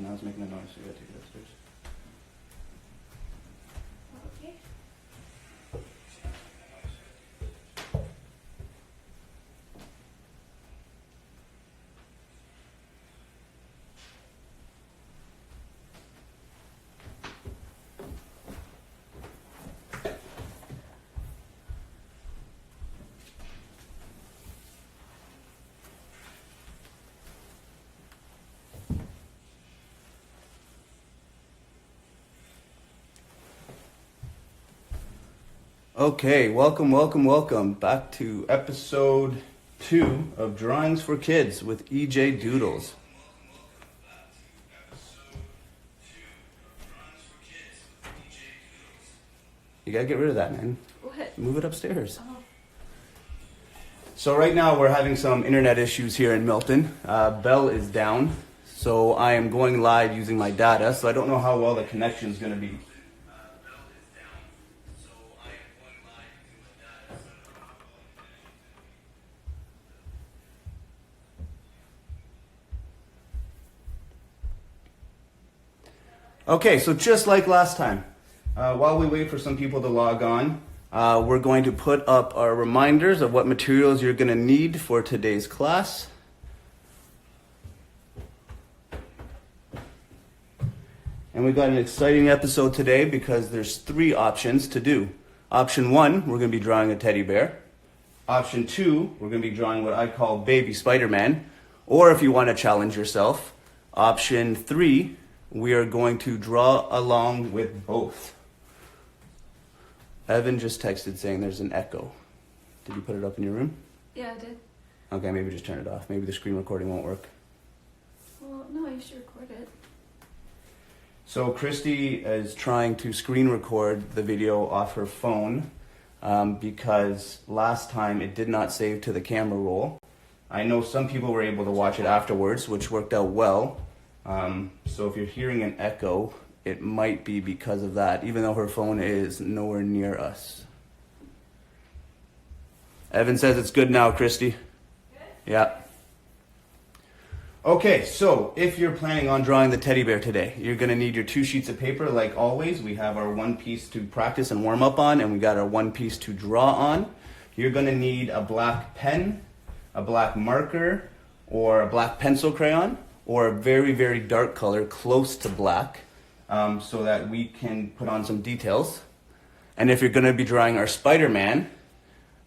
and now it's making a noise, so you gotta take it upstairs. Okay. Okay, welcome back to episode 2 of Drawings for Kids with EJ Doodles. You gotta get rid of that, man. What? Move it upstairs. Oh. So right now we're having some internet issues here in Milton. Bell is down, so I am going live using my data, so I don't know how well the connection is gonna be. Okay, so just like last time, while we wait for some people to log on, we're going to put up our reminders of what materials you're going to need for today's class. And we've got an exciting episode today because there's 3 options to do. Option 1, we're going to be drawing a teddy bear. Option 2, we're going to be drawing what I call baby Spider-Man. Or if you want to challenge yourself, option 3, we are going to draw along with both. Evan just texted saying there's an echo. Did you put it up in your room? Yeah, I did. Okay, maybe just turn it off. Maybe the screen recording won't work. Well, no, I used to record it. So Christy is trying to screen record the video off her phone because last time it did not save to the camera roll. I know some people were able to watch it afterwards, which worked out well. So if you're hearing an echo, it might be because of that, even though her phone is nowhere near us. Evan says it's good now, Christy. Good? Yeah. Okay, so if you're planning on drawing the teddy bear today, you're going to need your 2 sheets of paper like always. We have our 1 piece to practice and warm up on, and we got our 1 piece to draw on. You're going to need a black pen, a black marker, or a black pencil crayon, or a very, very dark color close to black, so that we can put on some details. And if you're going to be drawing our Spider-Man,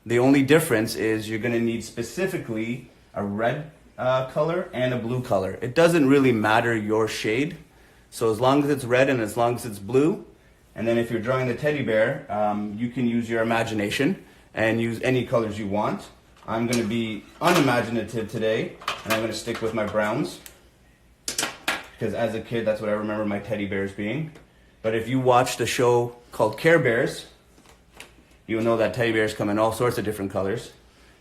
the only difference is you're going to need specifically a red color and a blue color. It doesn't really matter your shade, so as long as it's red and as long as it's blue. And then if you're drawing the teddy bear, you can use your imagination and use any colors you want. I'm going to be unimaginative today, and I'm going to stick with my browns, because as a kid, that's what I remember my teddy bears being. But if you watched a show called Care Bears, you'll know that teddy bears come in all sorts of different colors.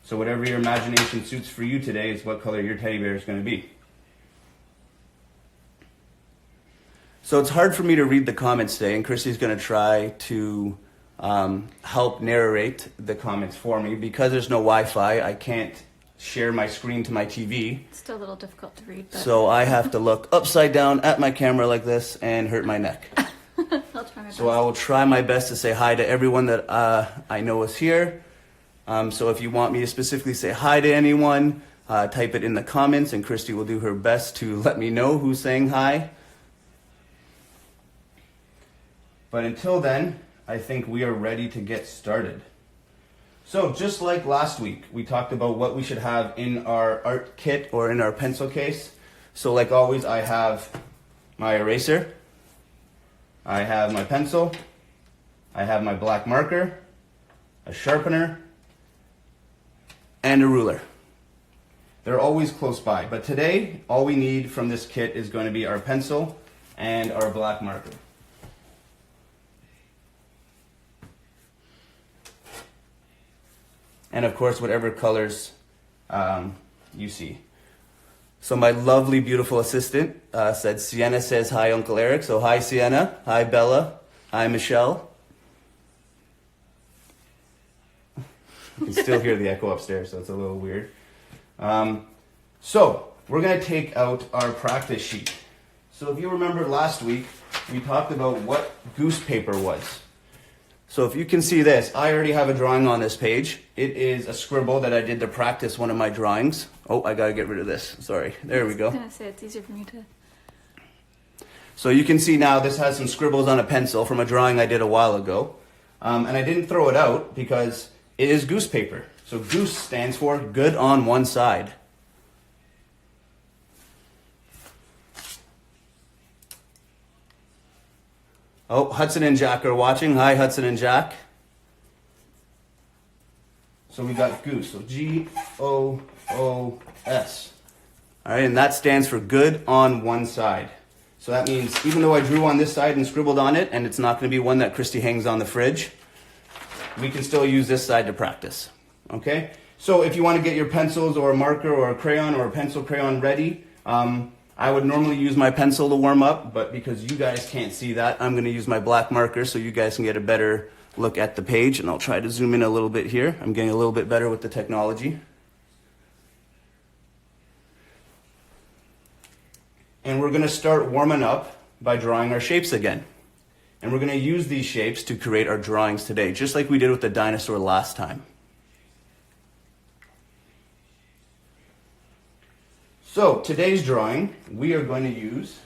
So whatever your imagination suits for you today is what color your teddy bear is going to be. So it's hard for me to read the comments today, and Christy's going to try to help narrate the comments for me. Because there's no Wi-Fi, I can't share my screen to my TV. It's still a little difficult to read, but... So I have to look upside down at my camera like this and hurt my neck. I'll try my best. So I will try my best to say hi to everyone that I know is here. So if you want me to specifically say hi to anyone, type it in the comments, and Christy will do her best to let me know who's saying hi. But until then, I think we are ready to get started. So just like last week, we talked about what we should have in our art kit or in our pencil case. So like always, I have my eraser, I have my pencil, I have my black marker, a sharpener, and a ruler. They're always close by, but today, all we need from this kit is going to be our pencil and our black marker. And of course, whatever colors you see. So my lovely, beautiful assistant said, Sienna says hi, Uncle Eric. So hi, Sienna. Hi, Bella. Hi, Michelle. You can still hear the echo upstairs, so it's a little weird. So we're going to take out our practice sheet. So if you remember last week, we talked about what goose paper was. So if you can see this, I already have a drawing on this page. It is a scribble that I did to practice one of my drawings. Oh, I gotta get rid of this. Sorry. There we go. I was gonna say it's easier for me to. So you can see now this has some scribbles on a pencil from a drawing I did a while ago. And I didn't throw it out because it is goose paper. So goose stands for good on one side. Oh, Hudson and Jack are watching. Hi, Hudson and Jack. So we got goose. So G-O-O-S. All right, and that stands for good on one side. So that means even though I drew on this side and scribbled on it, and it's not going to be one that Christy hangs on the fridge, we can still use this side to practice. Okay? So if you want to get your pencils or a marker or a crayon or a pencil crayon ready, I would normally use my pencil to warm up, but because you guys can't see that, I'm going to use my black marker so you guys can get a better look at the page, and I'll try to zoom in a little bit here. I'm getting a little bit better with the technology. And we're going to start warming up by drawing our shapes again. And we're going to use these shapes to create our drawings today, just like we did with the dinosaur last time. So today's drawing, we are going to use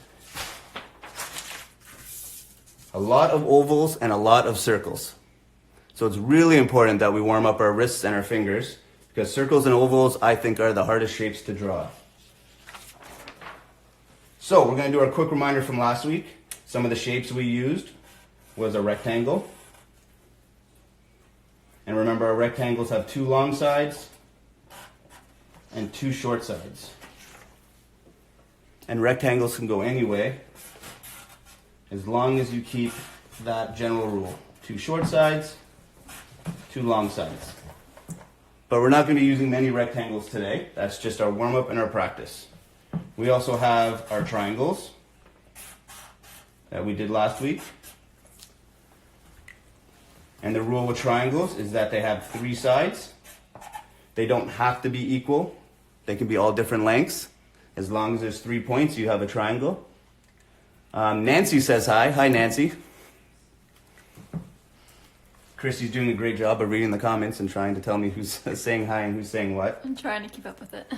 a lot of ovals and a lot of circles. So it's really important that we warm up our wrists and our fingers, because circles and ovals, I think, are the hardest shapes to draw. So we're going to do our quick reminder from last week. Some of the shapes we used was a rectangle. And remember, our rectangles have 2 long sides and 2 short sides. And rectangles can go any way, as long as you keep that general rule. 2 short sides, 2 long sides. But we're not going to be using many rectangles today. That's just our warm-up and our practice. We also have our triangles that we did last week. And the rule with triangles is that they have 3 sides. They don't have to be equal. They can be all different lengths. As long as there's 3 points, you have a triangle. Nancy says hi. Hi, Nancy. Christy's doing a great job of reading the comments and trying to tell me who's saying hi and who's saying what. I'm trying to keep up with it.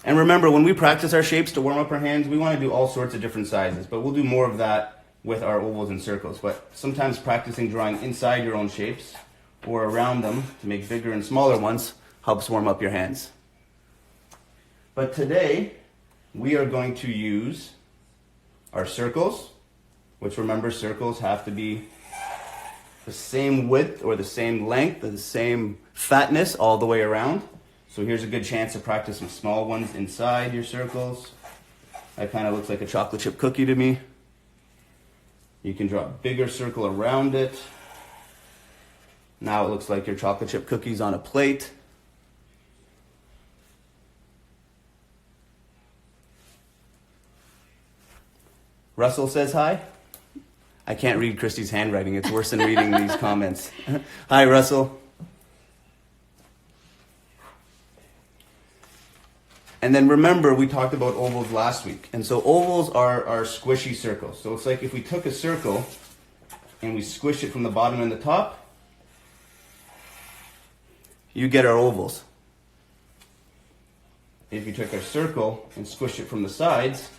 And remember, when we practice our shapes to warm up our hands, we want to do all sorts of different sizes, but we'll do more of that with our ovals and circles. But sometimes practicing drawing inside your own shapes or around them to make bigger and smaller ones helps warm up your hands. But today, we are going to use our circles, which, remember, circles have to be the same width or the same length or the same fatness all the way around. So here's a good chance to practice some small ones inside your circles. That kind of looks like a chocolate chip cookie to me. You can draw a bigger circle around it. Now it looks like your chocolate chip cookies on a plate. Russell says hi. I can't read Christy's handwriting. It's worse than reading these comments. Hi, Russell. And then remember, we talked about ovals last week. And so ovals are squishy circles. So it's like if we took a circle and we squished it from the bottom and the top, you get our ovals. If you took a circle and squished it from the sides,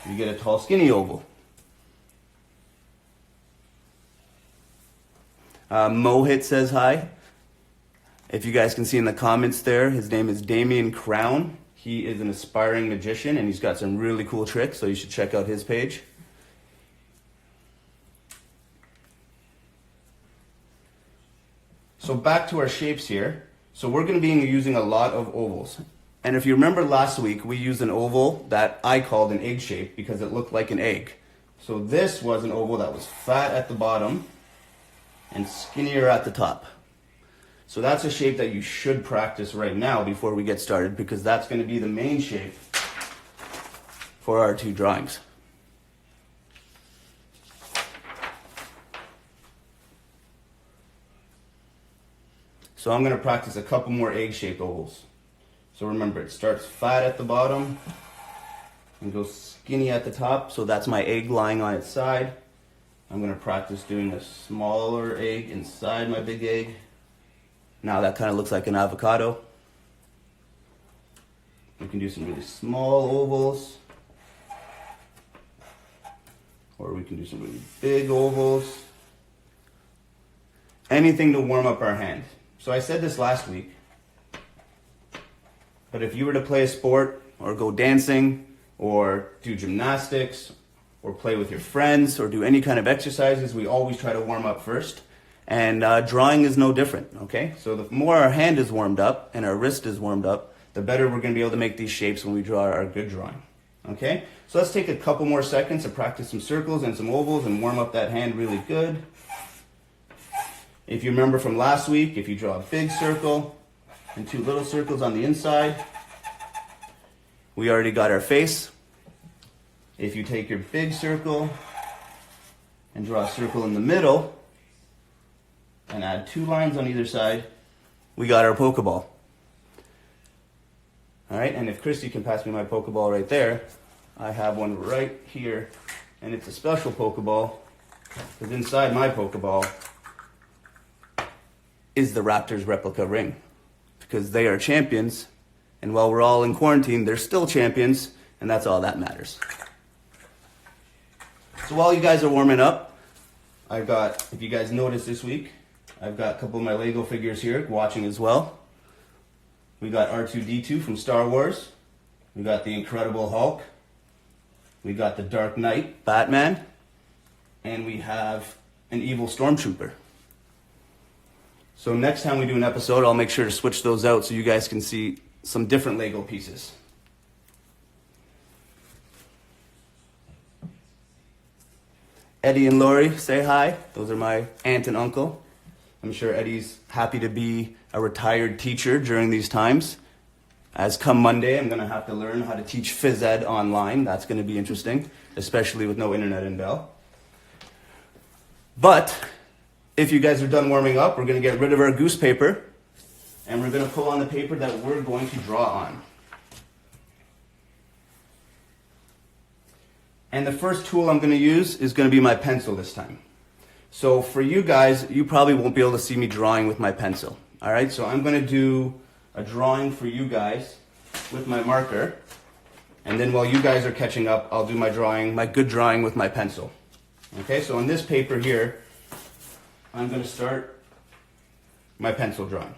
you get a tall, skinny oval. Mohit says hi. If you guys can see in the comments there, his name is Damian Crown. He is an aspiring magician and he's got some really cool tricks, so you should check out his page. So back to our shapes here. So we're going to be using a lot of ovals. And if you remember last week, we used an oval that I called an egg shape because it looked like an egg. So this was an oval that was fat at the bottom and skinnier at the top. So that's a shape that you should practice right now before we get started, because that's going to be the main shape for our 2 drawings. So I'm going to practice a couple more egg-shaped ovals. So remember, it starts fat at the bottom and go skinny at the top. So that's my egg lying on its side. I'm gonna practice doing a smaller egg inside my big egg. Now that kind of looks like an avocado. We can do some really small ovals, or we can do some really big ovals. Anything to warm up our hand. So I said this last week, but if you were to play a sport or go dancing or do gymnastics or play with your friends or do any kind of exercises, we always try to warm up first. And drawing is no different, okay? So the more our hand is warmed up and our wrist is warmed up, the better we're gonna be able to make these shapes when we draw our good drawing, okay? So let's take a couple more seconds to practice some circles and some ovals and warm up that hand really good. If you remember from last week, if you draw a big circle and two little circles on the inside, we already got our face. If you take your big circle and draw a circle in the middle and add two lines on either side, we got our Pokeball. All right, and if Christy can pass me my Pokeball right there, I have one right here, and it's a special Pokeball because inside my Pokeball is the Raptors replica ring because they are champions, and while we're all in quarantine, they're still champions, and that's all that matters. So while you guys are warming up, I've got, if you guys noticed this week, I've got a couple of my Lego figures here watching as well. We got R2-D2 from Star Wars. We got the Incredible Hulk. We got the Dark Knight, Batman. And we have an evil stormtrooper. So next time we do an episode, I'll make sure to switch those out so you guys can see some different Lego pieces. Eddie and Lori, say hi. Those are my aunt and uncle. I'm sure Eddie's happy to be a retired teacher during these times. As come Monday, I'm going to have to learn how to teach phys ed online. That's going to be interesting, especially with no internet in Bell. But if you guys are done warming up, we're going to get rid of our goose paper, and we're going to pull on the paper that we're going to draw on. And the first tool I'm going to use is going to be my pencil this time. So for you guys, you probably won't be able to see me drawing with my pencil. All right, so I'm going to do a drawing for you guys with my marker. And then while you guys are catching up, I'll do my drawing, my good drawing with my pencil. Okay, so on this paper here, I'm going to start my pencil drawing.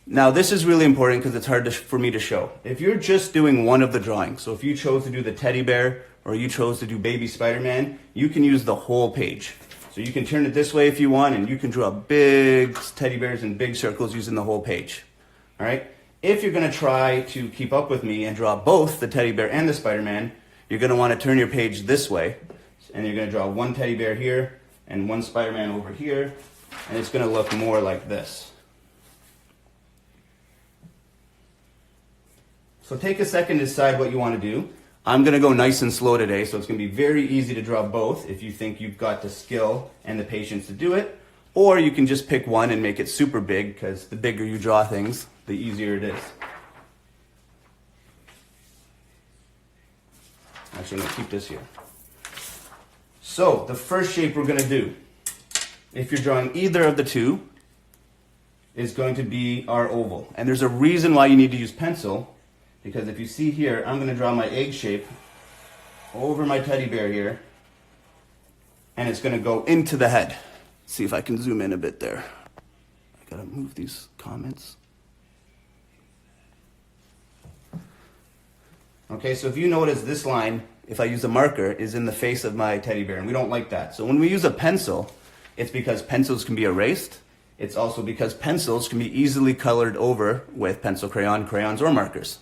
Now this is really important because it's hard for me to show. If you're just doing one of the drawings, so if you chose to do the teddy bear or you chose to do baby Spider-Man, you can use the whole page. So you can turn it this way if you want, and you can draw big teddy bears and big circles using the whole page. All right? If you're going to try to keep up with me and draw both the teddy bear and the Spider-Man, you're going to want to turn your page this way, and you're going to draw one teddy bear here and one Spider-Man over here, and it's going to look more like this. So take a second to decide what you want to do. I'm going to go nice and slow today, so it's going to be very easy to draw both if you think you've got the skill and the patience to do it. Or you can just pick one and make it super big, because the bigger you draw things, the easier it is. Actually, I'm going to keep this here. So the first shape we're going to do, if you're drawing either of the two, is going to be our oval. And there's a reason why you need to use pencil. Because if you see here, I'm going to draw my egg shape over my teddy bear here, and it's going to go into the head. See if I can zoom in a bit there. I got to move these comments. Okay, so if you notice this line, if I use a marker, is in the face of my teddy bear, and we don't like that. So when we use a pencil, it's because pencils can be erased. It's also because pencils can be easily colored over with pencil crayon, crayons, or markers.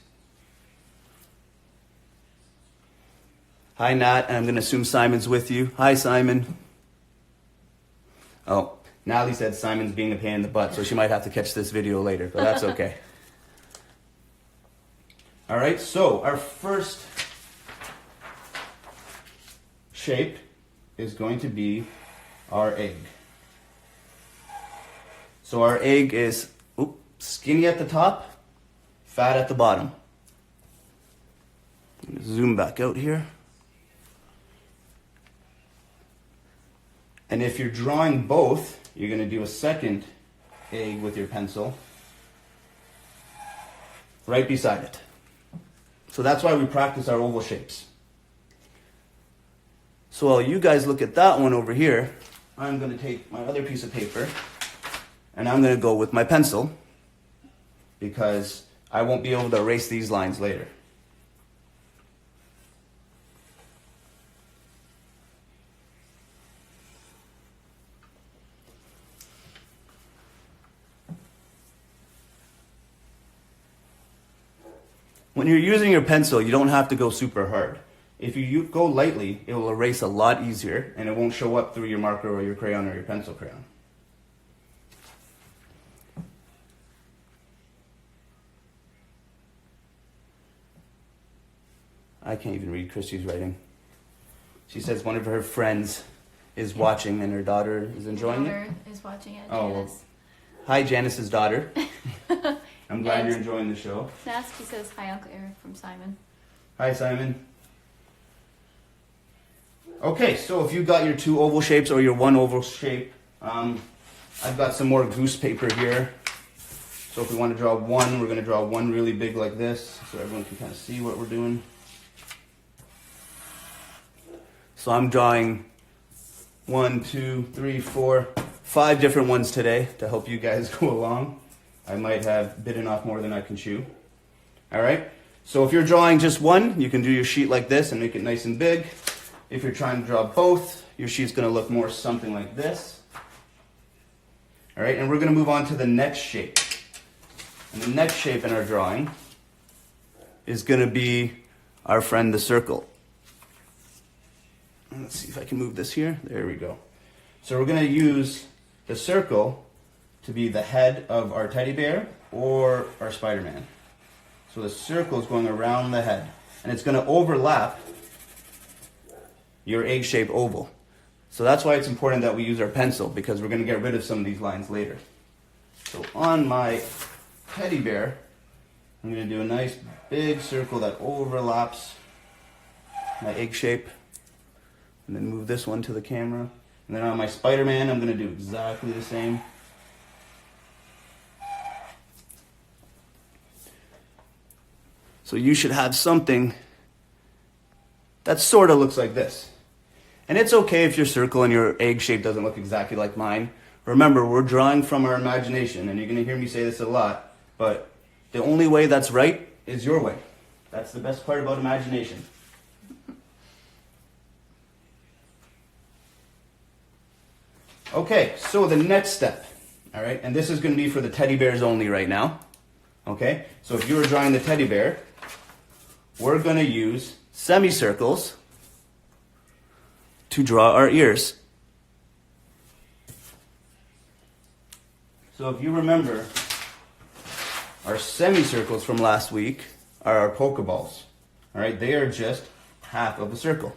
Hi, Nat, and I'm going to assume Simon's with you. Hi, Simon. Oh, Natalie said Simon's being a pain in the butt, so she might have to catch this video later, but that's okay. All right, so our first shape is going to be our egg. So our egg is skinny at the top, fat at the bottom. Zoom back out here. And if you're drawing both, you're going to do a second egg with your pencil right beside it. So that's why we practice our oval shapes. So while you guys look at that one over here, I'm going to take my other piece of paper and I'm going to go with my pencil because I won't be able to erase these lines later. When you're using your pencil, you don't have to go super hard. If you go lightly, it will erase a lot easier and it won't show up through your marker or your crayon or your pencil crayon. I can't even read Christy's writing. She says one of her friends is watching and her daughter is enjoying Daughter it. is watching it. Oh, Janice. well. Hi, Janice's daughter. I'm glad And you're enjoying the show. Nasty says hi, Uncle Eric from Simon. Hi, Simon. Okay, so if you got your two oval shapes or your one oval shape, I've got some more goose paper here. So if we want to draw one, we're going to draw one really big like this so everyone can kind of see what we're doing. So I'm drawing 1, 2, 3, 4, 5 different ones today to help you guys go along. I might have bitten off more than I can chew. All right, so if you're drawing just one, you can do your sheet like this and make it nice and big. If you're trying to draw both, your sheet's going to look more something like this. All right, and we're going to move on to the next shape. And the next shape in our drawing is going to be our friend the circle. Let's see if I can move this here. There we go. So we're going to use the circle to be the head of our teddy bear or our Spider-Man. So the circle is going around the head and it's going to overlap your egg-shaped oval. So that's why it's important that we use our pencil because we're going to get rid of some of these lines later. So on my teddy bear, I'm going to do a nice big circle that overlaps my egg shape. And then move this one to the camera. And then on my Spider-Man, I'm going to do exactly the same. So you should have something that sort of looks like this. And it's okay if your circle and your egg shape doesn't look exactly like mine. Remember, we're drawing from our imagination, and you're going to hear me say this a lot, but the only way that's right is your way. That's the best part about imagination. Okay, so the next step, all right, and this is going to be for the teddy bears only right now. Okay, so if you were drawing the teddy bear, we're going to use semicircles to draw our ears. So if you remember, our semicircles from last week are our Pokeballs. All right, they are just half of a circle.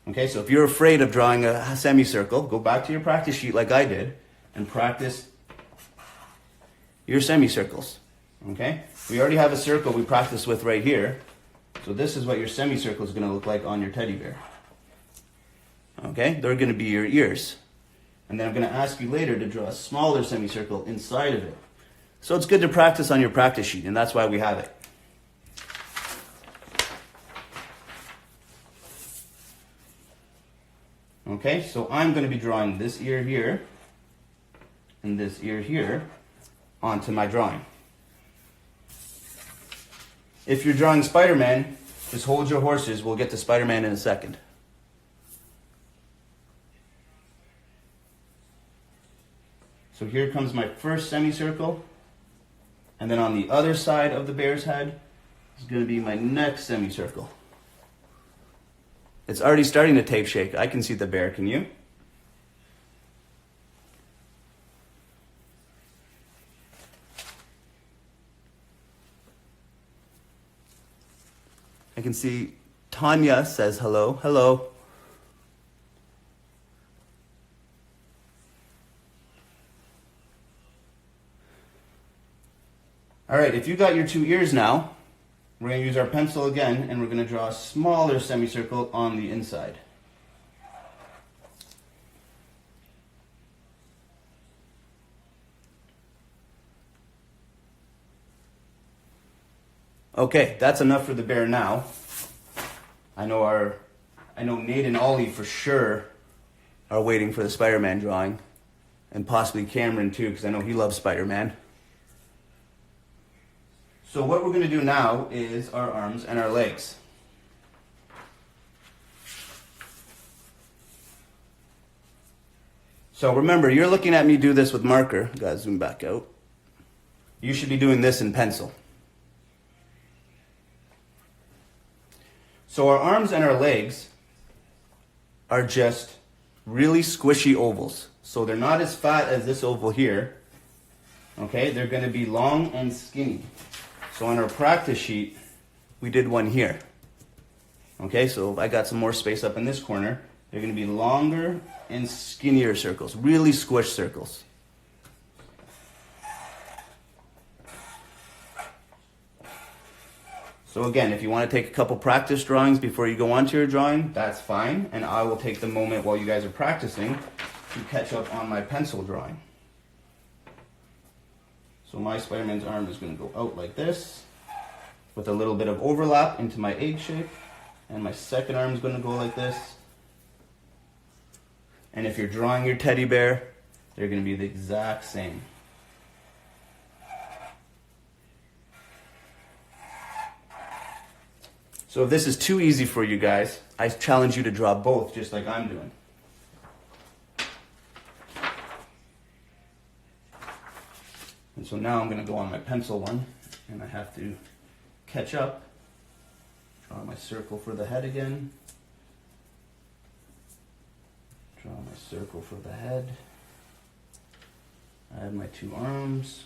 Okay, so if you're afraid of drawing a semicircle, go back to your practice sheet like I did and practice your semicircles. Okay, we already have a circle we practiced with right here. So this is what your semicircle is going to look like on your teddy bear. Okay, they're going to be your ears. And then I'm going to ask you later to draw a smaller semicircle inside of it. So it's good to practice on your practice sheet, and that's why we have it. Okay, so I'm going to be drawing this ear here and this ear here onto my drawing. If you're drawing Spider-Man, just hold your horses. We'll get to Spider-Man in a second. So here comes my first semicircle. And then on the other side of the bear's head is going to be my next semicircle. It's already starting to tape shake. I can see the bear, can you? I can see Tanya says hello. Hello. All right, if you got your two ears now, We're going to use our pencil again, and we're going to draw a smaller semicircle on the inside. Okay, that's enough for the bear now. I know Nate and Ollie for sure are waiting for the Spider-Man drawing, and possibly Cameron too, because I know he loves Spider-Man. So what we're going to do now is our arms and our legs. So remember, you're looking at me do this with marker. Gotta zoom back out. You should be doing this in pencil. So our arms and our legs are just really squishy ovals. So they're not as fat as this oval here. Okay, they're going to be long and skinny. So on our practice sheet, we did one here. Okay, so I got some more space up in this corner. They're going to be longer and skinnier circles, really squished circles. So again, if you want to take a couple practice drawings before you go on to your drawing, that's fine. And I will take the moment while you guys are practicing to catch up on my pencil drawing. So my Spider-Man's arm is going to go out like this, with a little bit of overlap into my egg shape. And my second arm is going to go like this. And if you're drawing your teddy bear, they're going to be the exact same. So if this is too easy for you guys, I challenge you to draw both, just like I'm doing. And so now I'm going to go on my pencil one, and I have to catch up. Draw my circle for the head again. Draw my circle for the head. Add my two arms.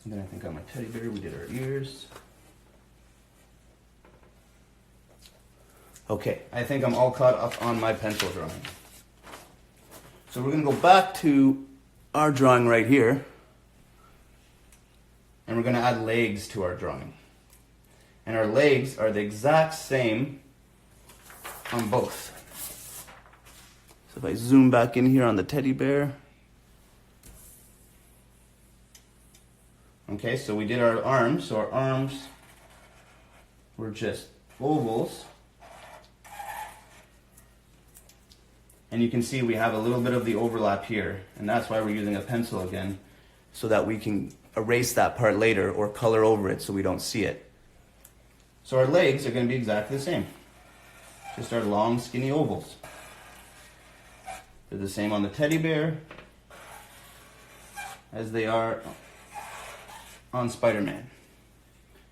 And then I think on my teddy bear we did our ears. Okay, I think I'm all caught up on my pencil drawing. So we're going to go back to our drawing right here. And we're going to add legs to our drawing. And our legs are the exact same on both. So if I zoom back in here on the teddy bear. Okay, so we did our arms. So our arms were just ovals. And you can see we have a little bit of the overlap here. And that's why we're using a pencil again, so that we can erase that part later or color over it so we don't see it. So our legs are going to be exactly the same. Just our long, skinny ovals. They're the same on the teddy bear as they are on Spider-Man.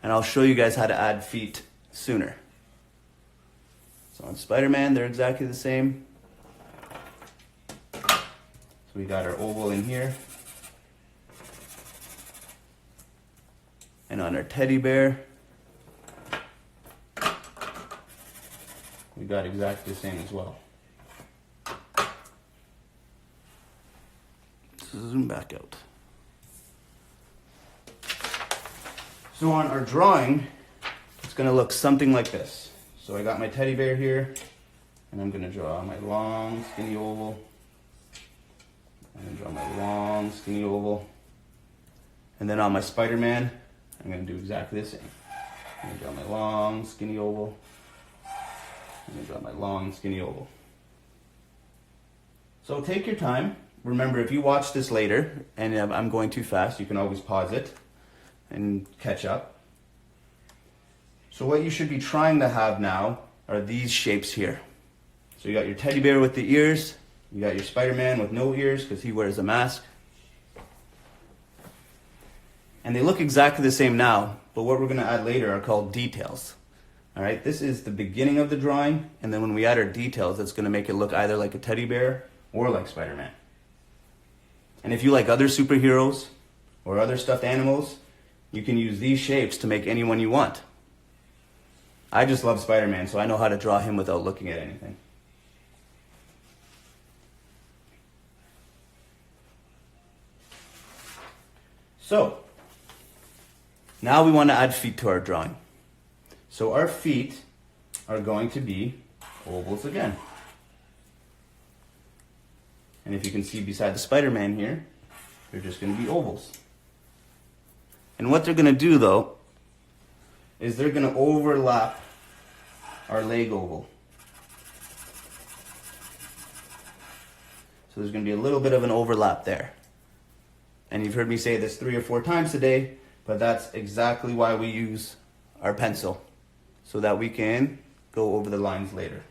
And I'll show you guys how to add feet sooner. So on Spider-Man, they're exactly the same. So we got our oval in here. And on our teddy bear, we got exactly the same as well. So zoom back out. So on our drawing, it's going to look something like this. So I got my teddy bear here, and I'm going to draw my long, skinny oval. I'm going to draw my long, skinny oval. And then on my Spider-Man, I'm going to do exactly the same. I'm going to draw my long, skinny oval. I'm going to draw my long, skinny oval. So take your time. Remember, if you watch this later and I'm going too fast, you can always pause it and catch up. So what you should be trying to have now are these shapes here. So you got your teddy bear with the ears. You got your Spider-Man with no ears because he wears a mask. And they look exactly the same now, but what we're going to add later are called details. All right, this is the beginning of the drawing, and then when we add our details, it's going to make it look either like a teddy bear or like Spider-Man. And if you like other superheroes or other stuffed animals, you can use these shapes to make anyone you want. I just love Spider-Man, so I know how to draw him without looking at anything. So, now we want to add feet to our drawing. So our feet are going to be ovals again. And if you can see beside the Spider-Man here, they're just going to be ovals. And what they're going to do though, is they're going to overlap our leg oval. So there's going to be a little bit of an overlap there. And you've heard me say this 3 or 4 times today, but that's exactly why we use our pencil, so that we can go over the lines later.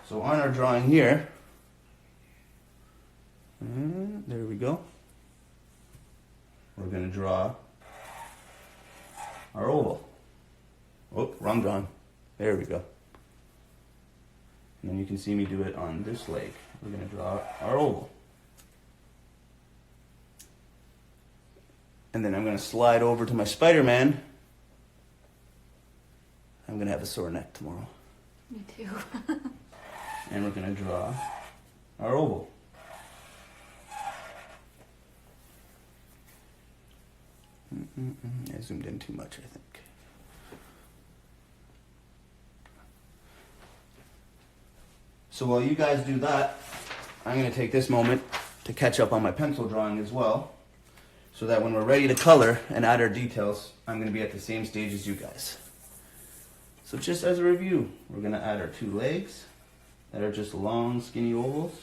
So on our drawing here, there we go. We're going to draw our oval. Oh, wrong drawing. There we go. And then you can see me do it on this leg. We're going to draw our oval. And then I'm going to slide over to my Spider-Man. I'm going to have a sore neck tomorrow. Me too. And we're going to draw our oval. I zoomed in too much, I think. So while you guys do that, I'm going to take this moment to catch up on my pencil drawing as well, so that when we're ready to color and add our details, I'm going to be at the same stage as you guys. So just as a review, we're going to add our 2 legs that are just long, skinny ovals.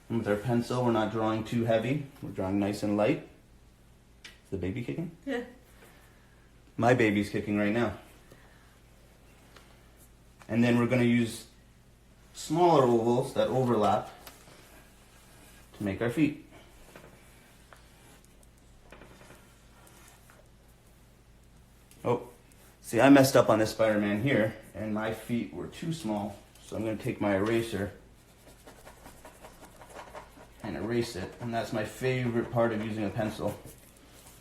And with our pencil, we're not drawing too heavy. We're drawing nice and light. Is the baby kicking? Yeah. My baby's kicking right now. And then we're going to use smaller ovals that overlap to make our feet. Oh, see, I messed up on this Spider-Man here, and my feet were too small. So I'm going to take my eraser and erase it. And that's my favorite part of using a pencil,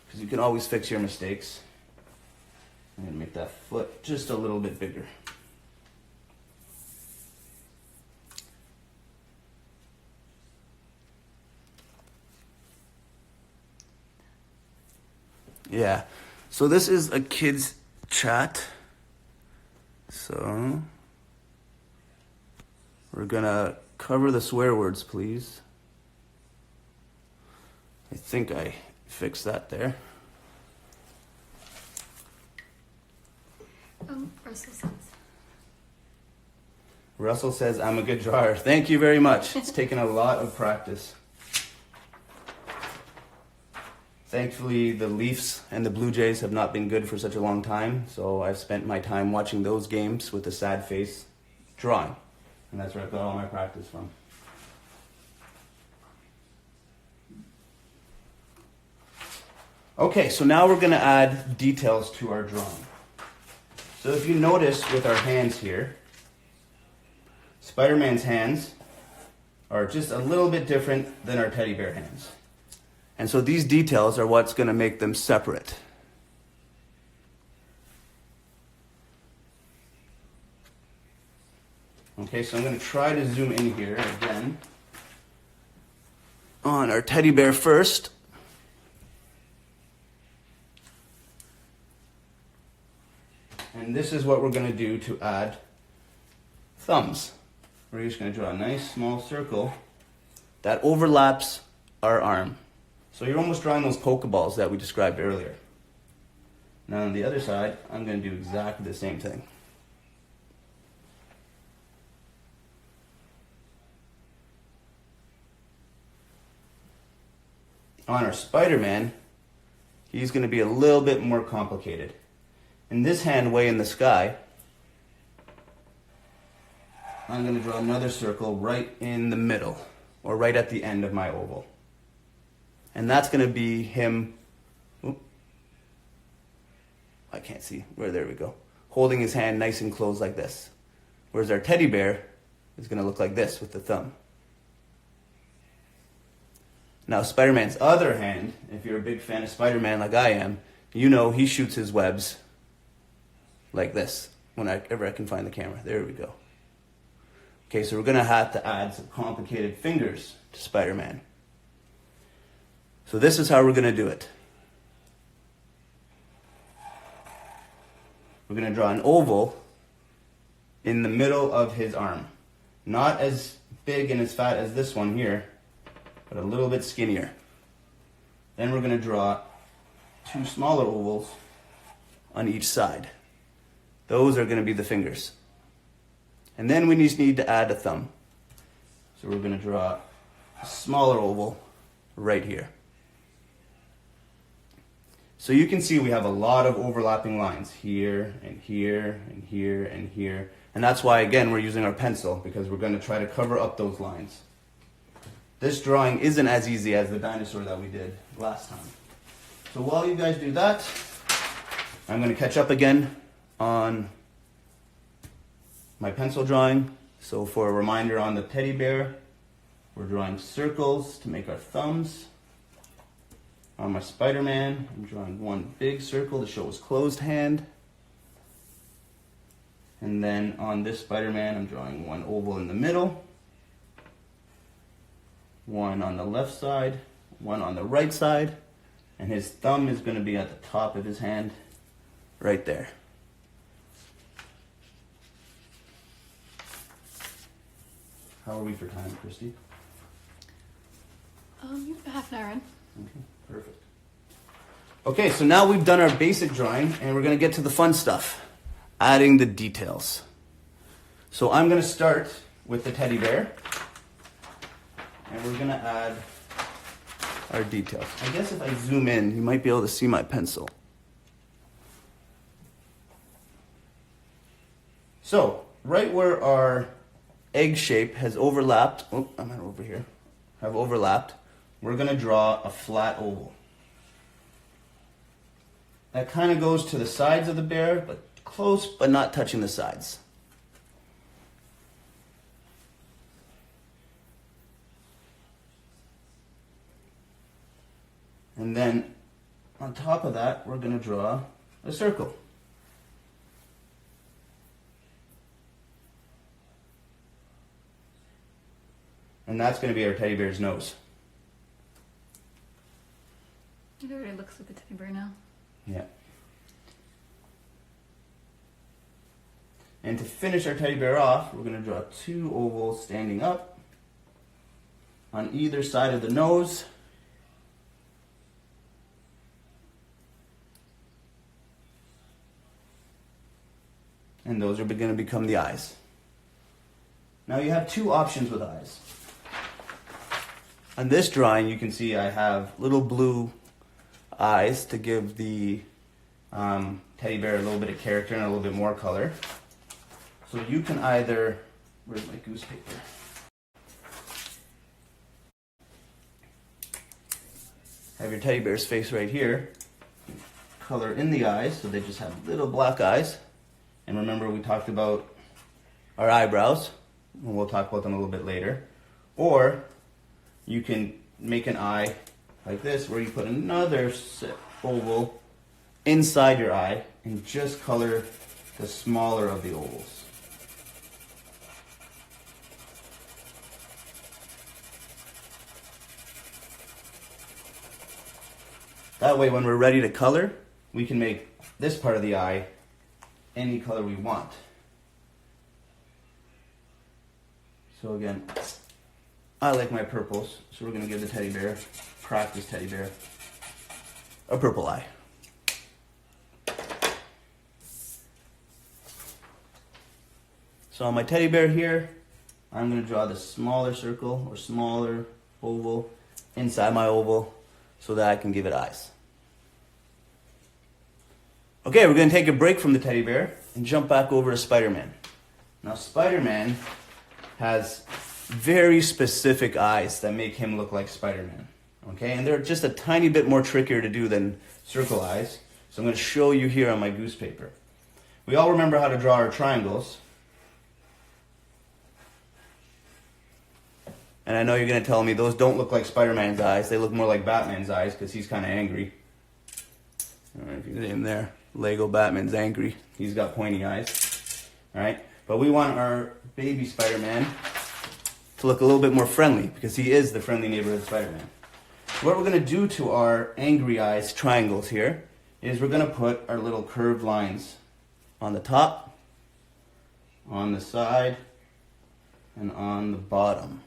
because you can always fix your mistakes. I'm going to make that foot just a little bit bigger. Yeah, so this is a kid's chat. So we're gonna cover the swear words, please. I think I fixed that there. Russell says, I'm a good drawer. Thank you very much. It's taken a lot of practice. Thankfully, the Leafs and the Blue Jays have not been good for such a long time, so I've spent my time watching those games with a sad face, drawing. And that's where I got all my practice from. Okay, so now we're going to add details to our drawing. So if you notice with our hands here, Spider-Man's hands are just a little bit different than our teddy bear hands. And so these details are what's going to make them separate. Okay, so I'm going to try to zoom in here again on our teddy bear first. And this is what we're going to do to add thumbs. We're just going to draw a nice small circle that overlaps our arm. So you're almost drawing those Pokeballs that we described earlier. Now on the other side, I'm going to do exactly the same thing. On our Spider-Man, he's going to be a little bit more complicated. In this hand way in the sky, I'm going to draw another circle right in the middle, or right at the end of my oval. And that's going to be him, I can't see, there we go, holding his hand nice and closed like this. Whereas our teddy bear is going to look like this with the thumb. Now Spider-Man's other hand, if you're a big fan of Spider-Man like I am, you know he shoots his webs like this whenever I can find the camera. There we go. Okay, so we're gonna have to add some complicated fingers to Spider-Man. So this is how we're gonna do it. We're gonna draw an oval in the middle of his arm. Not as big and as fat as this one here, but a little bit skinnier. Then we're gonna draw 2 smaller ovals on each side. Those are gonna be the fingers. And then we just need to add a thumb. So we're gonna draw a smaller oval right here. So you can see we have a lot of overlapping lines here and here and here and here. And that's why, again, we're using our pencil, because we're gonna try to cover up those lines. This drawing isn't as easy as the dinosaur that we did last time. So while you guys do that, I'm gonna catch up again on my pencil drawing. So for a reminder on the teddy bear, we're drawing circles to make our thumbs. On my Spider-Man, I'm drawing one big circle to show his closed hand. And then on this Spider-Man, I'm drawing one oval in the middle, one on the left side, one on the right side, and his thumb is going to be at the top of his hand, right there. How are we for time, Christy? You have half an hour in. Okay, perfect. Okay, so now we've done our basic drawing, and we're going to get to the fun stuff. Adding the details. So I'm going to start with the teddy bear, and we're going to add our details. I guess if I zoom in, you might be able to see my pencil. So right where our egg shape has overlapped, oh, I'm not over here, have overlapped, we're going to draw a flat oval. That kind of goes to the sides of the bear, but close, but not touching the sides. And then on top of that, we're going to draw a circle. And that's going to be our teddy bear's nose. It already looks like a teddy bear now. Yeah. And to finish our teddy bear off, we're going to draw 2 ovals standing up on either side of the nose. And those are going to become the eyes. Now you have 2 options with eyes. On this drawing, you can see I have little blue eyes to give the teddy bear a little bit of character and a little bit more color. So you can either, where's my goose paper? Have your teddy bear's face right here. Color in the eyes, so they just have little black eyes. And remember, we talked about our eyebrows, and we'll talk about them a little bit later. Or you can make an eye like this, where you put another oval inside your eye and just color the smaller of the ovals. That way, when we're ready to color, we can make this part of the eye any color we want. So again, I like my purples, so we're going to give the teddy bear, practice teddy bear, a purple eye. So on my teddy bear here, I'm going to draw the smaller circle or smaller oval inside my oval so that I can give it eyes. Okay, we're going to take a break from the teddy bear and jump back over to Spider-Man. Now Spider-Man has very specific eyes that make him look like Spider-Man. Okay, and they're just a tiny bit more trickier to do than circle eyes. So I'm going to show you here on my goose paper. We all remember how to draw our triangles. And I know you're going to tell me those don't look like Spider-Man's eyes. They look more like Batman's eyes because he's kind of angry. I don't know if you can see him there. Lego Batman's angry. He's got pointy eyes. All right. But we want our baby Spider-Man to look a little bit more friendly because he is the friendly neighborhood Spider-Man. What we're going to do to our angry eyes triangles here is we're going to put our little curved lines on the top, on the side, and on the bottom.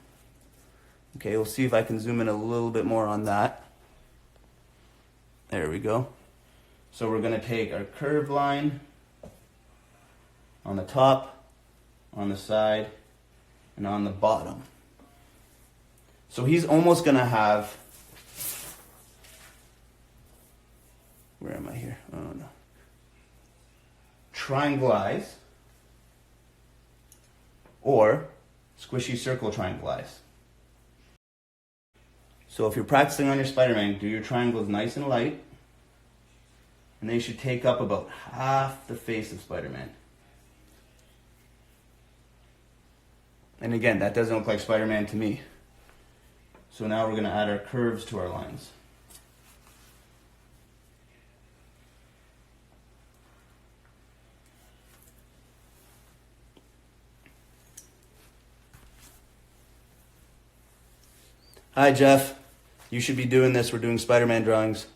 Okay, we'll see if I can zoom in a little bit more on that. There we go. So we're going to take our curved line on the top, on the side, and on the bottom. So he's almost going to have, where am I here? Oh no. Triangle eyes or squishy circle triangle eyes. So if you're practicing on your Spider-Man, do your triangles nice and light, and they should take up about half the face of Spider-Man. And again, that doesn't look like Spider-Man to me. So now we're going to add our curves to our lines. Hi, Jeff. You should be doing this. We're doing Spider-Man drawings.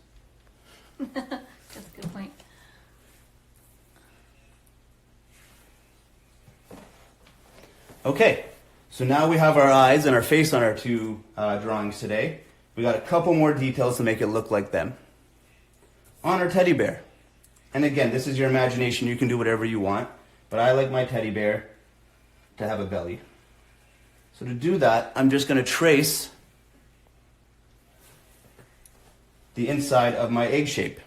That's a good point. Okay, so now we have our eyes and our face on our two drawings today. We got a couple more details to make it look like them. On our teddy bear. And again, this is your imagination. You can do whatever you want. But I like my teddy bear to have a belly. So to do that, I'm just going to trace the inside of my egg shape.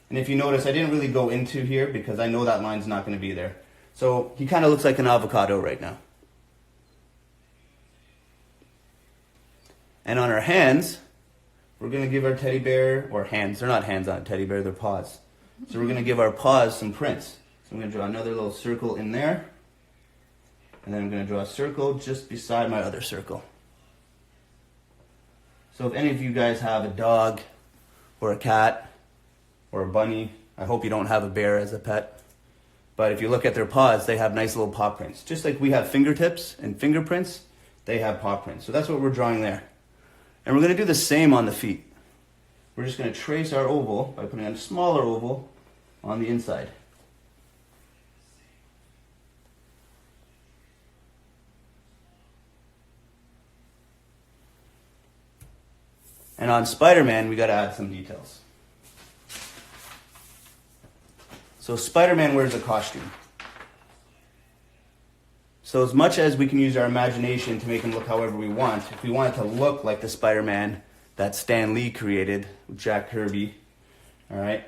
And if you notice, I didn't really go into here because I know that line's not going to be there. So he kind of looks like an avocado right now. And on our hands, we're going to give our teddy bear, or hands, they're not hands on a teddy bear, they're paws. So we're going to give our paws some prints. So I'm going to draw another little circle in there. And then I'm going to draw a circle just beside my other circle. So if any of you guys have a dog or a cat or a bunny, I hope you don't have a bear as a pet. But if you look at their paws, they have nice little paw prints. Just like we have fingertips and fingerprints, they have paw prints. So that's what we're drawing there. And we're going to do the same on the feet. We're just going to trace our oval by putting a smaller oval on the inside. And on Spider-Man, we got to add some details. So Spider-Man wears a costume. So as much as we can use our imagination to make him look however we want, if we want it to look like the Spider-Man that Stan Lee created with Jack Kirby, all right,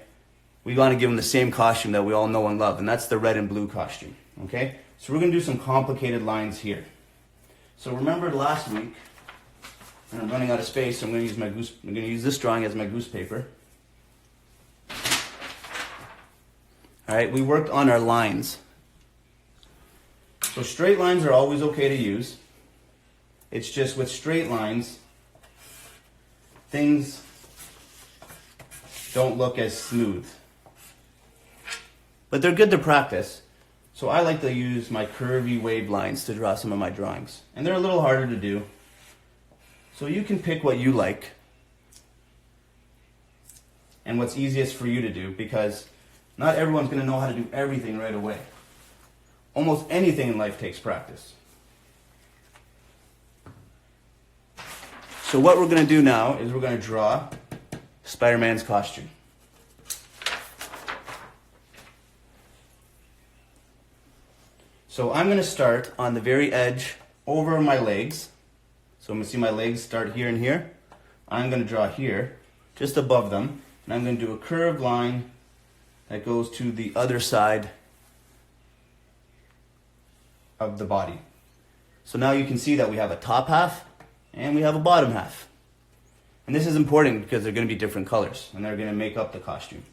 we want to give him the same costume that we all know and love, and that's the red and blue costume, okay? So we're going to do some complicated lines here. So remember last week, and I'm running out of space, so I'm going to use this drawing as my goose paper. All right, we worked on our lines. So straight lines are always okay to use. It's just with straight lines, things don't look as smooth. But they're good to practice. So I like to use my curvy wave lines to draw some of my drawings. And they're a little harder to do. So you can pick what you like and what's easiest for you to do, because not everyone's going to know how to do everything right away. Almost anything in life takes practice. So what we're going to do now is we're going to draw Spider-Man's costume. So I'm going to start on the very edge over my legs. So I'm going to see my legs start here and here. I'm going to draw here, just above them, and I'm going to do a curved line that goes to the other side of the body. So now you can see that we have a top half and we have a bottom half. And this is important because they're going to be different colors and they're going to make up the costume.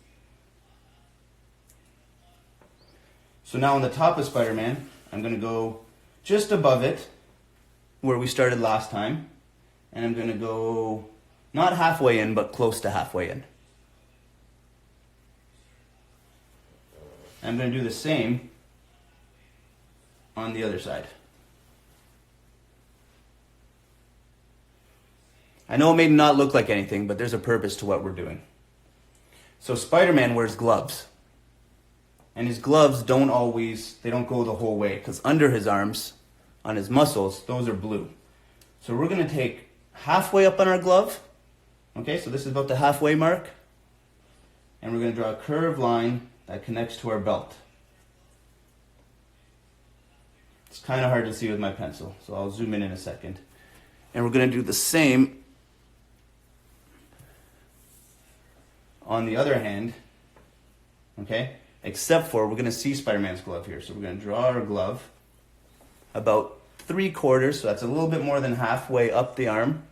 So now on the top of Spider-Man, I'm going to go just above it where we started last time, and I'm going to go not halfway in, but close to halfway in. I'm going to do the same on the other side. I know it may not look like anything, but there's a purpose to what we're doing. So Spider-Man wears gloves. And his gloves they don't go the whole way, because under his arms, on his muscles, those are blue. So we're going to take halfway up on our glove. Okay, so this is about the halfway mark. And we're going to draw a curved line that connects to our belt. It's kind of hard to see with my pencil, so I'll zoom in a second. And we're going to do the same on the other hand, okay? Except for we're going to see Spider-Man's glove here. So we're going to draw our glove about 3/4, so that's a little bit more than halfway up the arm.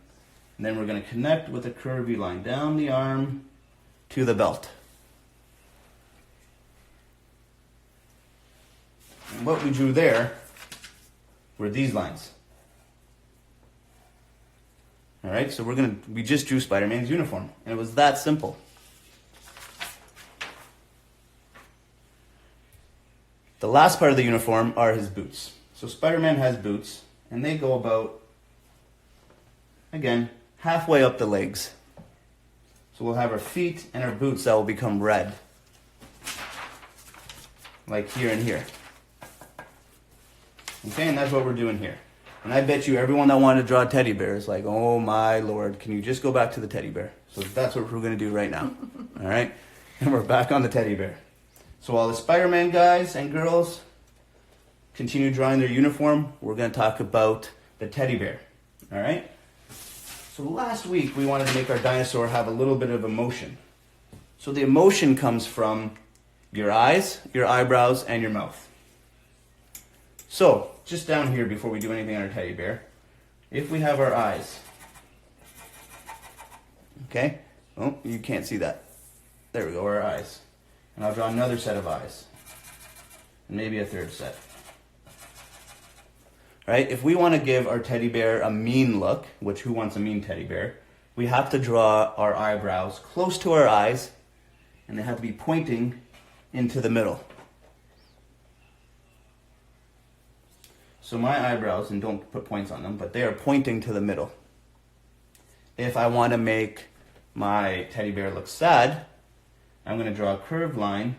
And then we're going to connect with a curvy line down the arm to the belt. And what we drew there were these lines. All right, so we just drew Spider-Man's uniform, and it was that simple. The last part of the uniform are his boots. So Spider-Man has boots, and they go about, again, halfway up the legs. So we'll have our feet and our boots that will become red. Like here and here. Okay, and that's what we're doing here. And I bet you everyone that wanted to draw a teddy bear is like, oh my Lord, can you just go back to the teddy bear? So that's what we're going to do right now. All right? And we're back on the teddy bear. So while the Spider-Man guys and girls continue drawing their uniform, we're going to talk about the teddy bear. All right? So last week we wanted to make our dinosaur have a little bit of emotion. So the emotion comes from your eyes, your eyebrows, and your mouth. So just down here before we do anything on our teddy bear, if we have our eyes, okay? Oh, you can't see that. There we go, our eyes. And I'll draw another set of eyes. And maybe a third set. Right? If we want to give our teddy bear a mean look, which who wants a mean teddy bear, we have to draw our eyebrows close to our eyes, and they have to be pointing into the middle. So my eyebrows, and don't put points on them, but they are pointing to the middle. If I want to make my teddy bear look sad, I'm going to draw a curved line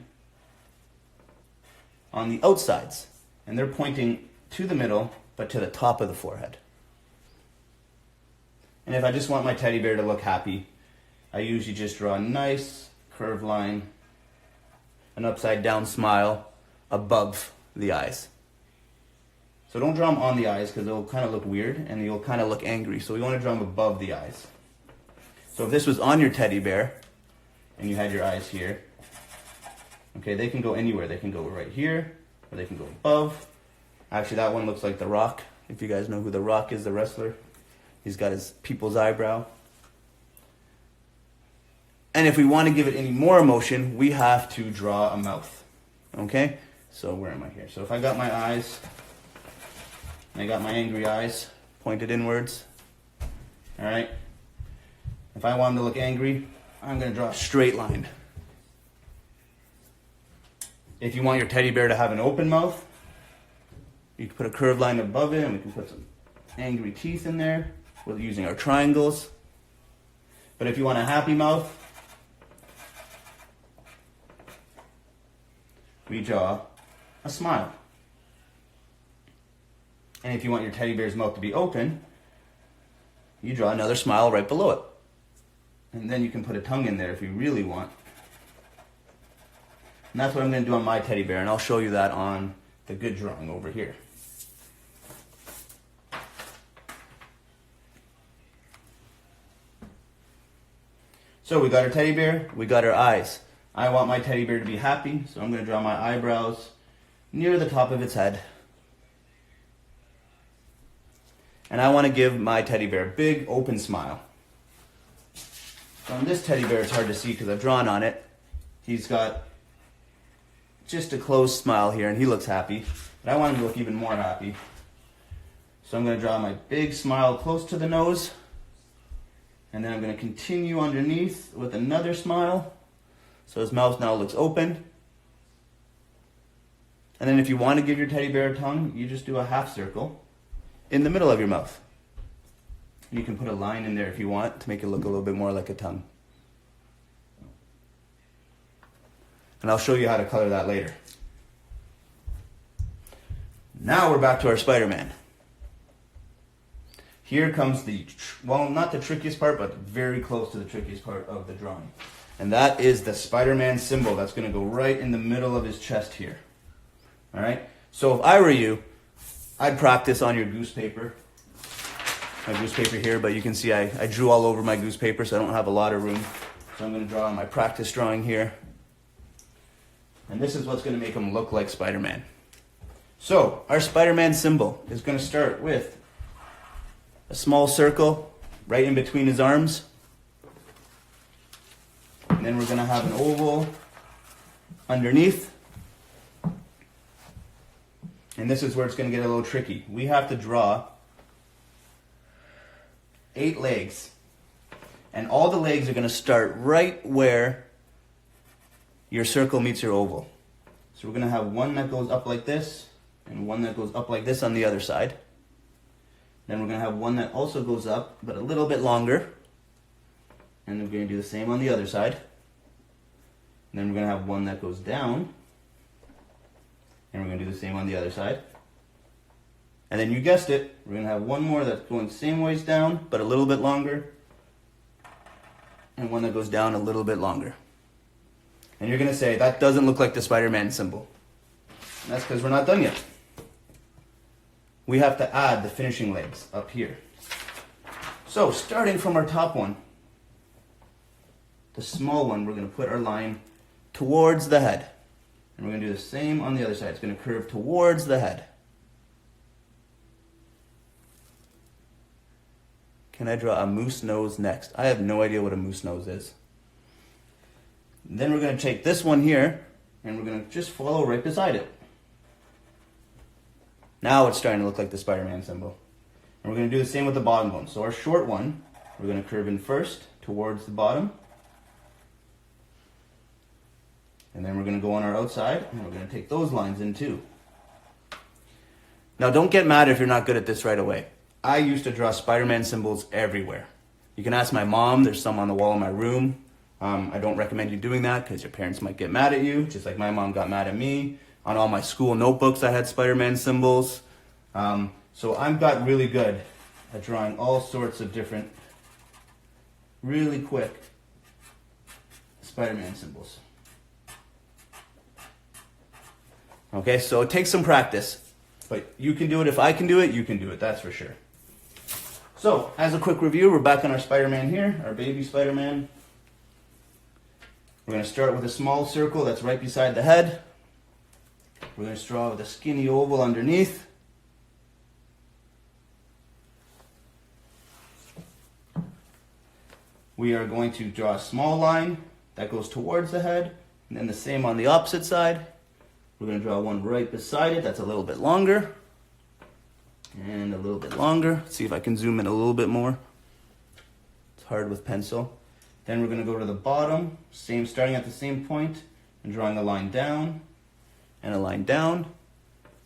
on the outsides. And they're pointing to the middle, but to the top of the forehead. And if I just want my teddy bear to look happy, I usually just draw a nice curved line, an upside down smile above the eyes. So don't draw them on the eyes because they'll kind of look weird and you'll kind of look angry. So we want to draw them above the eyes. So if this was on your teddy bear and you had your eyes here, okay, they can go anywhere. They can go right here or they can go above. Actually, that one looks like The Rock. If you guys know who The Rock is, the wrestler. He's got his people's eyebrow. And if we want to give it any more emotion, we have to draw a mouth. Okay? So where am I here? So if I got my eyes, and I got my angry eyes pointed inwards. All right? If I want them to look angry, I'm going to draw a straight line. If you want your teddy bear to have an open mouth, you can put a curved line above it, and we can put some angry teeth in there. We're using our triangles. But if you want a happy mouth, we draw a smile. And if you want your teddy bear's mouth to be open, you draw another smile right below it. And then you can put a tongue in there if you really want. And that's what I'm going to do on my teddy bear, and I'll show you that on the good drawing over here. So we got our teddy bear, we got our eyes. I want my teddy bear to be happy, so I'm going to draw my eyebrows near the top of its head. And I want to give my teddy bear a big open smile. So on this teddy bear, it's hard to see because I've drawn on it. He's got just a closed smile here, and he looks happy. But I want him to look even more happy. So I'm going to draw my big smile close to the nose. And then I'm going to continue underneath with another smile. So his mouth now looks open. And then if you want to give your teddy bear a tongue, you just do a half circle in the middle of your mouth. You can put a line in there if you want to make it look a little bit more like a tongue. And I'll show you how to color that later. Now we're back to our Spider-Man. Here comes well, not the trickiest part, but very close to the trickiest part of the drawing. And that is the Spider-Man symbol that's going to go right in the middle of his chest here. All right? So if I were you, I'd practice on your goose paper. My goose paper here, but you can see I drew all over my goose paper, so I don't have a lot of room. So I'm going to draw on my practice drawing here. And this is what's going to make him look like Spider-Man. So our Spider-Man symbol is going to start with a small circle right in between his arms. And then we're going to have an oval underneath. And this is where it's going to get a little tricky. We have to draw 8 legs. And all the legs are going to start right where your circle meets your oval. So we're going to have one that goes up like this, and one that goes up like this on the other side. Then we're going to have one that also goes up, but a little bit longer. And we're going to do the same on the other side. And then we're going to have one that goes down. And we're going to do the same on the other side. And then you guessed it, we're going to have one more that's going the same ways down, but a little bit longer. And one that goes down a little bit longer. And you're going to say, that doesn't look like the Spider-Man symbol. And that's because we're not done yet. We have to add the finishing legs up here. So starting from our top one, the small one, we're going to put our line towards the head. And we're going to do the same on the other side. It's going to curve towards the head. Can I draw a moose nose next? I have no idea what a moose nose is. Then we're going to take this one here, and we're going to just follow right beside it. Now it's starting to look like the Spider-Man symbol. And we're going to do the same with the bottom one. So our short one, we're going to curve in first towards the bottom. And then we're going to go on our outside, and we're going to take those lines in too. Now don't get mad if you're not good at this right away. I used to draw Spider-Man symbols everywhere. You can ask my mom, there's some on the wall in my room. I don't recommend you doing that because your parents might get mad at you, just like my mom got mad at me. On all my school notebooks I had Spider-Man symbols. So I've got really good at drawing all sorts of different, really quick Spider-Man symbols. Okay, so it takes some practice, but you can do it. If I can do it, you can do it, that's for sure. So, as a quick review, we're back on our Spider-Man here, our baby Spider-Man. We're going to start with a small circle that's right beside the head. We're going to draw with a skinny oval underneath. We are going to draw a small line that goes towards the head, and then the same on the opposite side. We're going to draw one right beside it that's a little bit longer. And a little bit longer. Let's see if I can zoom in a little bit more. It's hard with pencil. Then we're going to go to the bottom, starting at the same point, and drawing a line down, and a line down.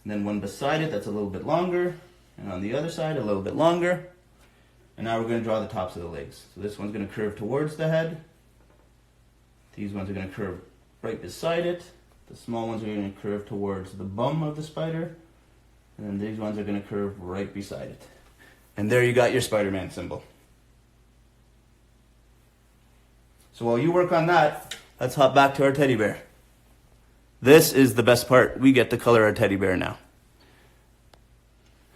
And then one beside it that's a little bit longer, and on the other side a little bit longer. And now we're going to draw the tops of the legs. So this one's going to curve towards the head. These ones are going to curve right beside it. The small ones are going to curve towards the bum of the spider. And then these ones are going to curve right beside it. And there you got your Spider-Man symbol. So while you work on that, let's hop back to our teddy bear. This is the best part. We get to color our teddy bear now.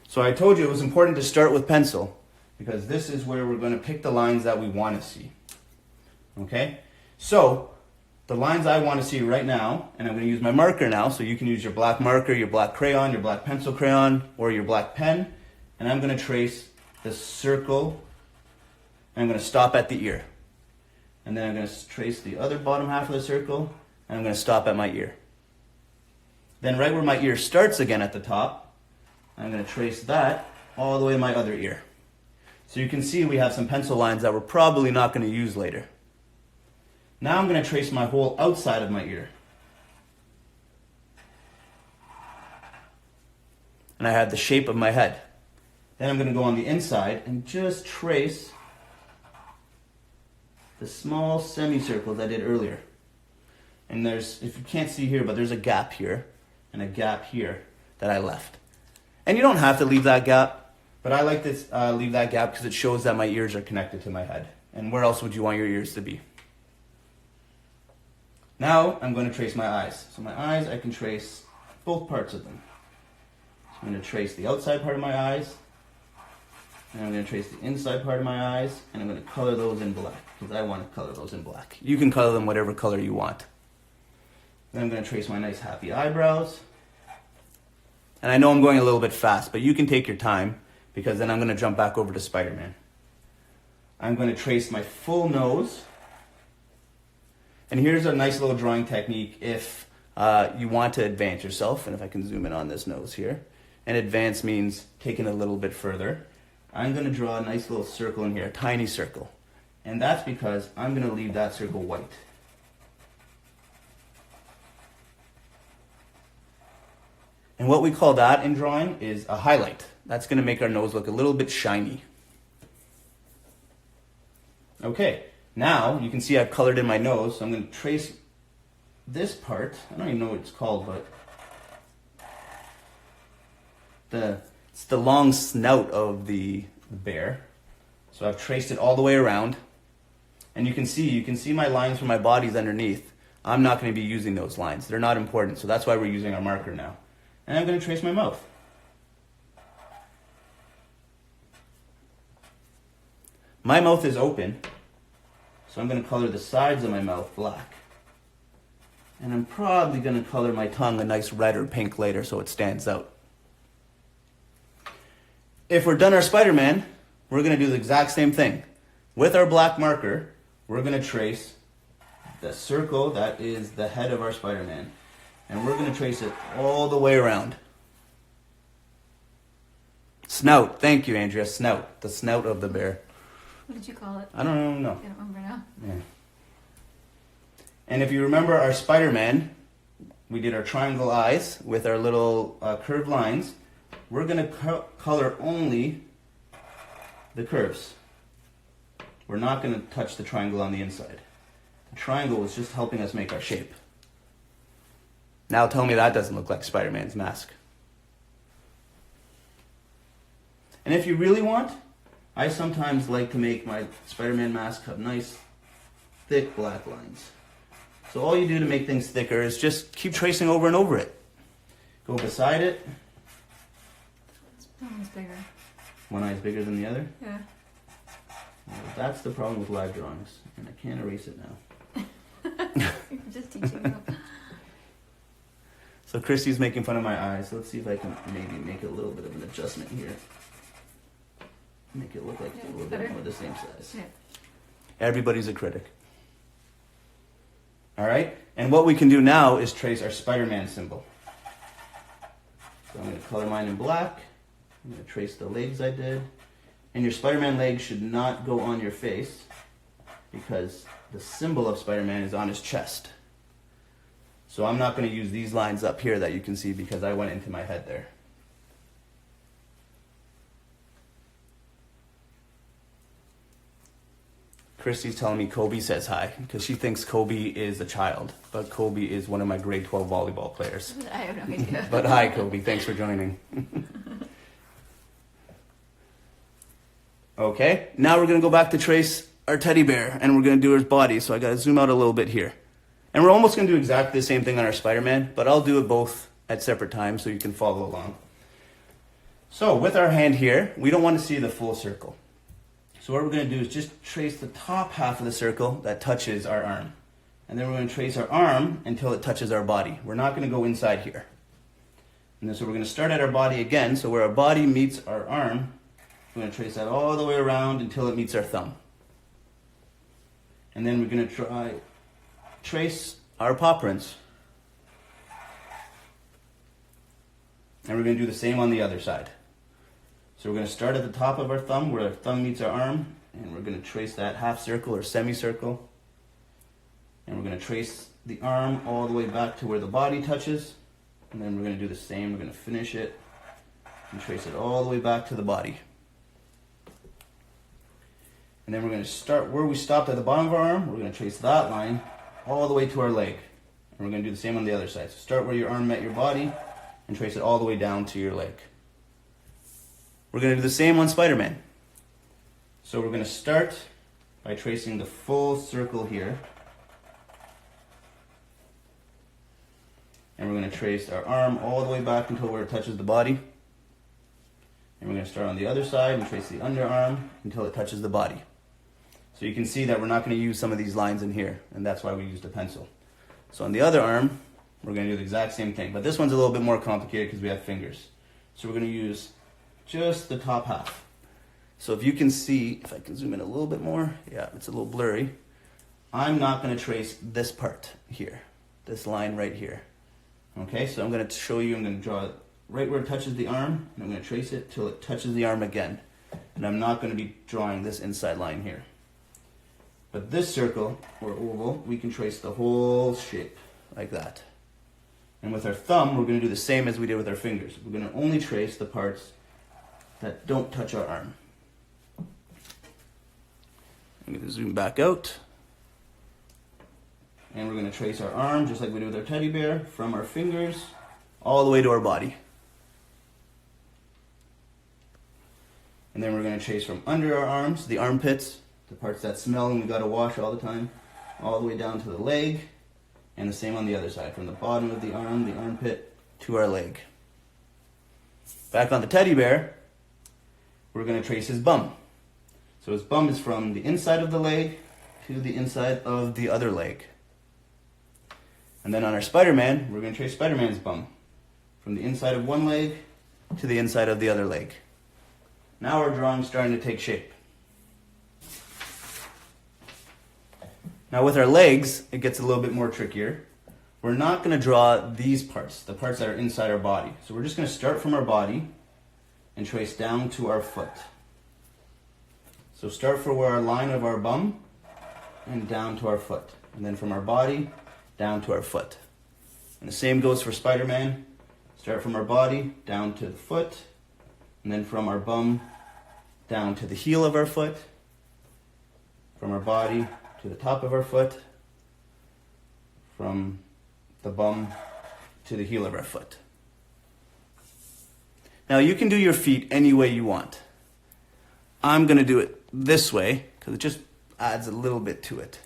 So I told you it was important to start with pencil because this is where we're going to pick the lines that we want to see. Okay? So the lines I want to see right now, and I'm going to use my marker now, so you can use your black marker, your black crayon, your black pencil crayon, or your black pen, and I'm going to trace the circle, and I'm going to stop at the ear. And then I'm going to trace the other bottom half of the circle, and I'm going to stop at my ear. Then right where my ear starts again at the top, I'm going to trace that all the way to my other ear. So you can see we have some pencil lines that we're probably not going to use later. Now I'm going to trace my whole outside of my ear. and I have the shape of my head. Then I'm going to go on the inside and just trace the small semicircles I did earlier. And there's, if you can't see here, but there's a gap here and a gap here that I left. And you don't have to leave that gap, but I like to leave that gap because it shows that my ears are connected to my head. And where else would you want your ears to be? Now I'm going to trace my eyes. So my eyes, I can trace both parts of them. So I'm going to trace the outside part of my eyes, and I'm going to trace the inside part of my eyes, and I'm going to color those in black, because I want to color those in black. You can color them whatever color you want. Then I'm going to trace my nice happy eyebrows. And I know I'm going a little bit fast, but you can take your time, because then I'm going to jump back over to Spider-Man. I'm going to trace my full nose. And here's a nice little drawing technique if you want to advance yourself, and if I can zoom in on this nose here. And advance means taking a little bit further. I'm going to draw a nice little circle in here, a tiny circle. And that's because I'm going to leave that circle white. And what we call that in drawing is a highlight. That's going to make our nose look a little bit shiny. Okay, now you can see I've colored in my nose, so I'm going to trace this part. I don't even know what it's called, but it's the long snout of the bear. So I've traced it all the way around. And you can see my lines from my bodies underneath. I'm not going to be using those lines. They're not important, so that's why we're using our marker now. And I'm going to trace my mouth. My mouth is open, so I'm going to color the sides of my mouth black. And I'm probably going to color my tongue a nice red or pink later so it stands out. If we're done our Spider-Man, we're going to do the exact same thing. With our black marker, we're going to trace the circle that is the head of our Spider-Man. And we're going to trace it all the way around. Snout. Thank you, Andrea. Snout. The snout of the bear. What did you call it? I don't know. I don't remember now. Yeah. And if you remember our Spider-Man, we did our triangle eyes with our little curved lines. We're going to color only the curves. We're not going to touch the triangle on the inside. The triangle is just helping us make our shape. Now tell me that doesn't look like Spider-Man's mask. And if you really want, I sometimes like to make my Spider-Man mask have nice, thick black lines. So all you do to make things thicker is just keep tracing over and over it. Go beside it. That one's bigger. One eye is bigger than the other? Yeah. Well, that's the problem with live drawings, and I can't erase it now. You're just teaching them. So Christy's making fun of my eyes. Let's see if I can maybe make a little bit of an adjustment here. Make it look like a little bit more the same size. Yeah. Everybody's a critic. All right? And what we can do now is trace our Spider-Man symbol. So I'm going to color mine in black. I'm going to trace the legs I did. And your Spider-Man leg should not go on your face because the symbol of Spider-Man is on his chest. So I'm not going to use these lines up here that you can see because I went into my head there. Christy's telling me Kobe says hi because she thinks Kobe is a child, but Kobe is one of my grade 12 volleyball players. I have no idea. But hi, Kobe. Thanks for joining. Okay, now we're going to go back to trace our teddy bear, and we're going to do his body, so I got to zoom out a little bit here. And we're almost going to do exactly the same thing on our Spider-Man, but I'll do it both at separate times so you can follow along. So with our hand here, we don't want to see the full circle. So what we're going to do is just trace the top half of the circle that touches our arm. And then we're going to trace our arm until it touches our body. We're not going to go inside here. And then so we're going to start at our body again, so where our body meets our arm, we're going to trace that all the way around until it meets our thumb. And then we're going to trace our paw prints. And we're going to do the same on the other side. So we're going to start at the top of our thumb where our thumb meets our arm, and we're going to trace that half circle or semicircle. And we're going to trace the arm all the way back to where the body touches. And then we're going to do the same. We're going to finish it and trace it all the way back to the body. And then we're going to start where we stopped at the bottom of our arm. We're going to trace that line all the way to our leg. And we're going to do the same on the other side. So start where your arm met your body and trace it all the way down to your leg. We're going to do the same on Spider-Man. So we're going to start by tracing the full circle here. And we're going to trace our arm all the way back until where it touches the body. And we're going to start on the other side and trace the underarm until it touches the body. So you can see that we're not going to use some of these lines in here, and that's why we used a pencil. So on the other arm, we're going to do the exact same thing, but this one's a little bit more complicated because we have fingers. So we're going to use just the top half. So if you can see, if I can zoom in a little bit more, yeah, it's a little blurry. I'm not going to trace this part here, this line right here. Okay, so I'm going to show you, I'm going to draw it right where it touches the arm, and I'm going to trace it till it touches the arm again. And I'm not going to be drawing this inside line here. But this circle, or oval, we can trace the whole shape, like that. And with our thumb, we're going to do the same as we did with our fingers. We're going to only trace the parts that don't touch our arm. I'm going to zoom back out. And we're going to trace our arm, just like we did with our teddy bear, from our fingers all the way to our body. And then we're going to trace from under our arms, the armpits, the parts that smell and we got to wash all the time, all the way down to the leg, and the same on the other side, from the bottom of the arm, the armpit, to our leg. Back on the teddy bear, we're going to trace his bum. So his bum is from the inside of the leg to the inside of the other leg. And then on our Spider-Man, we're going to trace Spider-Man's bum, from the inside of one leg to the inside of the other leg. Now our drawing's starting to take shape. Now with our legs, it gets a little bit more trickier. We're not going to draw these parts, the parts that are inside our body. So we're just going to start from our body and trace down to our foot. So start from where our line of our bum and down to our foot. And then from our body down to our foot. And the same goes for Spider-Man. Start from our body down to the foot, and then from our bum down to the heel of our foot, from our body to the top of our foot, from the bum to the heel of our foot. Now you can do your feet any way you want. I'm going to do it this way because it just adds a little bit to it.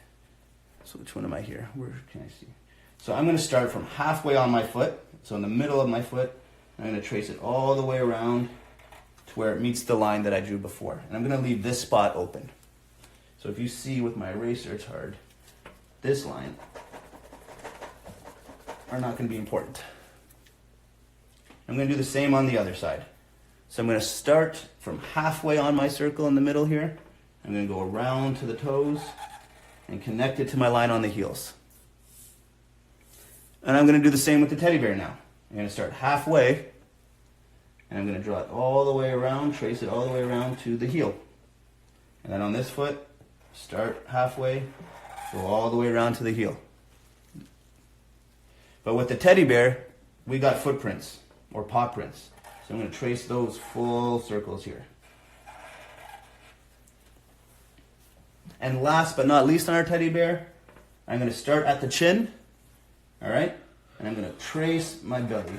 So which one am I here? Where can I see? So I'm going to start from halfway on my foot, so in the middle of my foot. I'm going to trace it all the way around to where it meets the line that I drew before. And I'm going to leave this spot open. So if you see with my eraser, it's hard. This line are not going to be important. I'm going to do the same on the other side. So I'm going to start from halfway on my circle in the middle here. I'm going to go around to the toes and connect it to my line on the heels. And I'm going to do the same with the teddy bear now. I'm going to start halfway, and I'm going to draw it all the way around, trace it all the way around to the heel. And then on this foot, start halfway, go all the way around to the heel. But with the teddy bear, we got footprints, or paw prints. So I'm going to trace those full circles here. And last but not least on our teddy bear, I'm going to start at the chin, all right? And I'm going to trace my belly.